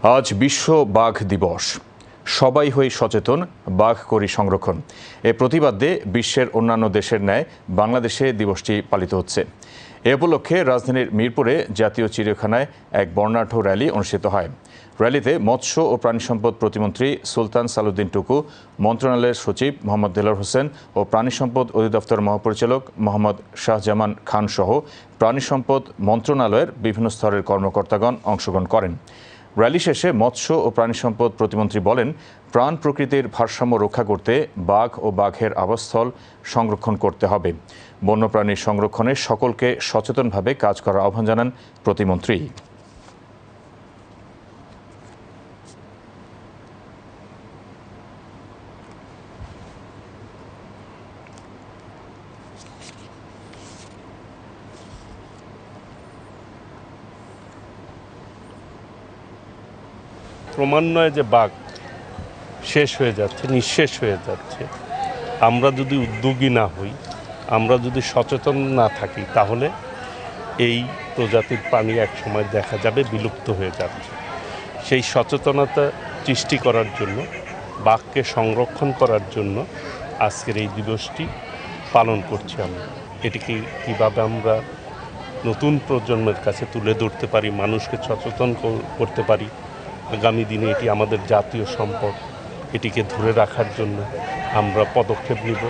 আজ বিশ্ব বাঘ দিবস। সবাই হই সচেতন, বাঘ করি সংরক্ষণ। এ প্রতিবাদে বিশ্বের অন্যান্য দেশের ন্যায় বাংলাদেশে দিবসটি পালিত হচ্ছে। এ উপলক্ষে রাজধানীর মিরপুরে জাতীয় চিড়িয়াখানায় এক বর্ণাঢ্য র্যালি অনুষ্ঠিত হয়। র্যালিতে মৎস্য ও প্রাণী সম্পদ প্রতিমন্ত্রী সুলতান সালাউদ্দিন টুকু, মন্ত্রণালয়ের সচিব মোহাম্মদ দেলোয়ার হোসেন ও প্রাণী সম্পদ অধিদপ্তর মহাপরিচালক মোহাম্মদ শাহজামান খান সহ প্রাণী সম্পদ মন্ত্রণালয়ের বিভিন্ন স্তরের কর্মকর্তাগণ অংশগ্রহণ করেন। র্যালি শেষে মৎস্য ও প্রাণী সম্পদ প্রতিমন্ত্রী বলেন, প্রাণ প্রকৃতির ভারসাম্য রক্ষা করতে বাঘ ও বাঘের আবাসস্থল সংরক্ষণ করতে হবে। বন্যপ্রাণীর সংরক্ষণে সকলকে সচেতনভাবে কাজ করার আহ্বান জানান প্রতিমন্ত্রী। ক্রমান্বয়ে যে বাঘ শেষ হয়ে যাচ্ছে, নিঃশেষ হয়ে যাচ্ছে, আমরা যদি উদ্যোগী না হই, আমরা যদি সচেতন না থাকি, তাহলে এই প্রজাতির প্রাণী একসময় দেখা যাবে বিলুপ্ত হয়ে যাচ্ছে। সেই সচেতনতা সৃষ্টি করার জন্য, বাঘকে সংরক্ষণ করার জন্য আজকের এই দিবসটি পালন করছি আমরা। এটিকে কীভাবে আমরা নতুন প্রজন্মের কাছে তুলে ধরতে পারি, মানুষকে সচেতন করতে পারি, আগামী দিনে এটি আমাদের জাতীয় সম্পদ, এটিকে ধরে রাখার জন্য আমরা পদক্ষেপ নিব।